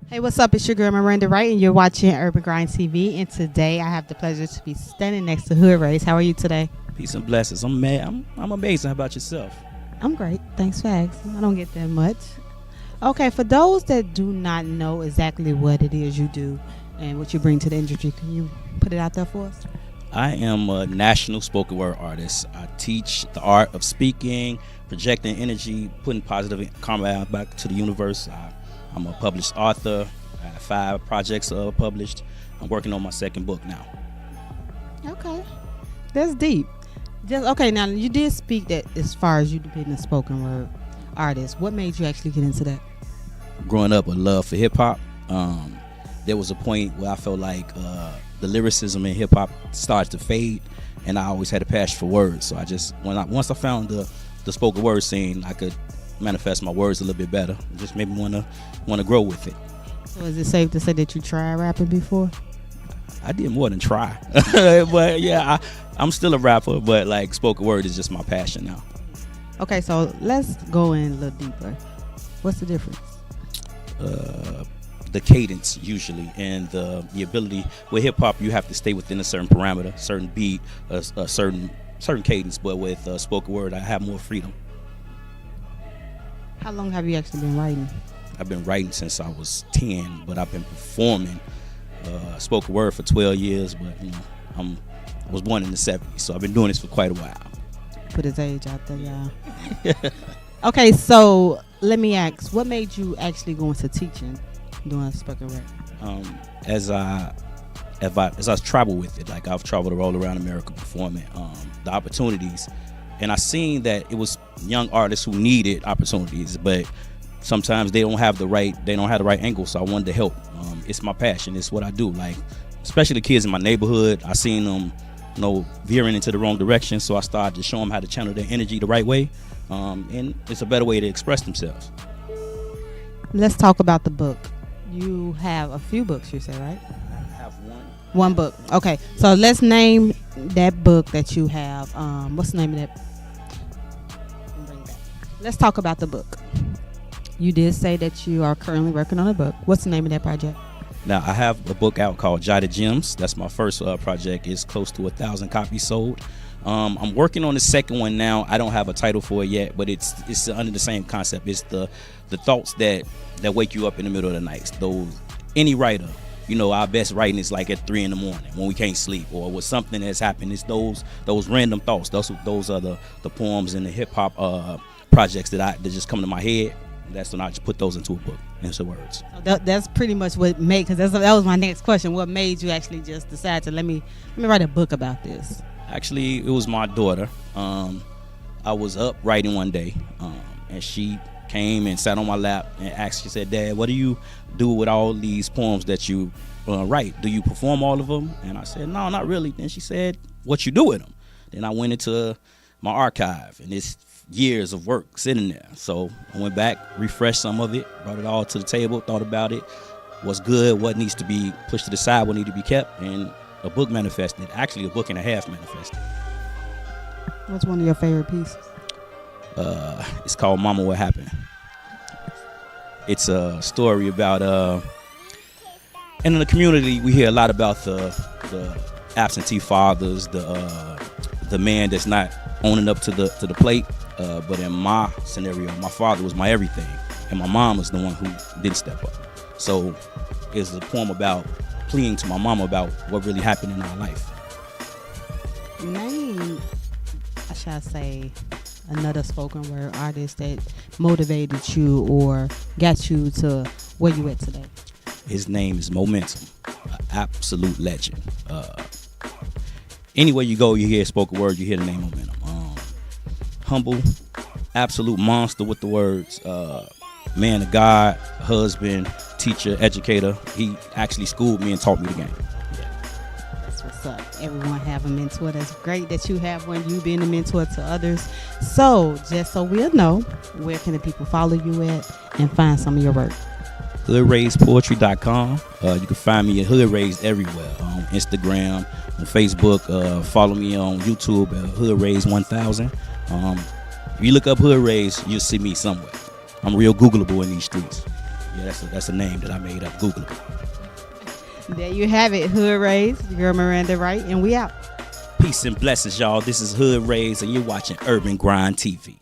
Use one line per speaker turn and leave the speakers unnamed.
Hey, what's up? It's your girl Miranda Wright, and you're watching Urban Grind TV. And today, I have the pleasure to be standing next to Hoodraised. How are you today?
Peace and blessings. I'm mad. I'm amazing. How about yourself?
I'm great. Thanks for asking. I don't get that much. Okay, for those that do not know exactly what it is you do and what you bring to the industry, can you put it out there for us?
I am a national spoken word artist. I teach the art of speaking, projecting energy, putting positive karma back to the universe. I'm a published author. I have 5 projects published. I'm working on my second book now.
Okay, that's deep. Okay, now you did speak that as far as you being a spoken word artist. What made you actually get into that?
Growing up, a love for hip hop. There was a point where I felt like the lyricism in hip hop started to fade, and I always had a passion for words. So once I found the spoken word scene, I could manifest my words a little bit better. It just made me want to grow with it.
So is it safe to say that you tried rapping before?
I did more than try, but yeah, I'm still a rapper. But like spoken word is just my passion now.
Okay, so let's go in a little deeper. What's the difference?
The cadence usually, and the ability. With hip hop, you have to stay within a certain parameter, certain beat, a certain cadence. But with spoken word, I have more freedom.
How long have you actually been writing?
I've been writing since I was 10, but I've been performing spoken word for 12 years. But I was born in the 70s, so I've been doing this for quite a while.
Put his age out there, y'all. Okay, so let me ask, what made you actually go into teaching, doing spoken word?
As I travel with it, like I've traveled all around America performing, the opportunities, and I seen that it was young artists who needed opportunities, but sometimes they don't have the right angle. So I wanted to help. It's my passion. It's what I do. Like, especially the kids in my neighborhood, I seen them, veering into the wrong direction. So I started to show them how to channel their energy the right way, and it's a better way to express themselves.
Let's talk about the book. You have a few books, you said, right?
I have
one book. Okay, so let's name that book that you have. What's the name of that? Let's talk about the book. You did say that you are currently working on a book. What's the name of that project?
Now, I have a book out called Jotted Gems. That's my first project. It's close to 1,000 copies sold. I'm working on the second one now. I don't have a title for it yet, but it's under the same concept. It's the thoughts that wake you up in the middle of the night. Any writer, our best writing is like at 3 a.m. when we can't sleep, or with something that's happened. It's those random thoughts. Those are the poems and the hip hop projects that just come to my head. That's when I just put those into a book, into words.
That's pretty much what made, because that was my next question. What made you actually just decide to let me write a book about this?
Actually, it was my daughter. I was up writing one day, and she came and sat on my lap and asked. She said, "Dad, what do you do with all these poems that you write? Do you perform all of them?" And I said, "No, not really." Then she said, "What you do with them?" Then I went into my archive, and it's years of work sitting there. So I went back, refreshed some of it, brought it all to the table, thought about it, what's good, what needs to be pushed to the side, what needs to be kept, and a book manifested. Actually, a book and a half manifested.
What's one of your favorite pieces?
It's called Mama, What Happened? It's a story about, and in the community, we hear a lot about the absentee fathers, the man that's not owning up to the plate. But in my scenario, my father was my everything, and my mom was the one who didn't step up. So it's a poem about pleading to my mama about what really happened in our life.
Name, I shall say, another spoken word artist that motivated you or got you to where you at today.
His name is Momentum, an absolute legend. Anywhere you go, you hear spoken word, you hear the name Momentum. Humble, absolute monster with the words. Man of God, husband, teacher, educator. He actually schooled me and taught me the game.
That's what's up. Everyone have a mentor. That's great that you have one. You being a mentor to others. So, just so we'll know, where can the people follow you at and find some of your work?
Hoodraisedpoetry.com. You can find me at Hoodraised everywhere. On Instagram, on Facebook. Follow me on YouTube at Hoodraised1000. If you look up Hoodraised, you'll see me somewhere. I'm real Googleable in these streets. Yeah, that's a name that I made up. Google it.
There you have it. Hoodraised, your girl Miranda Wright, and we out.
Peace and blessings, y'all. This is Hoodraised, and you're watching Urban Grind TV.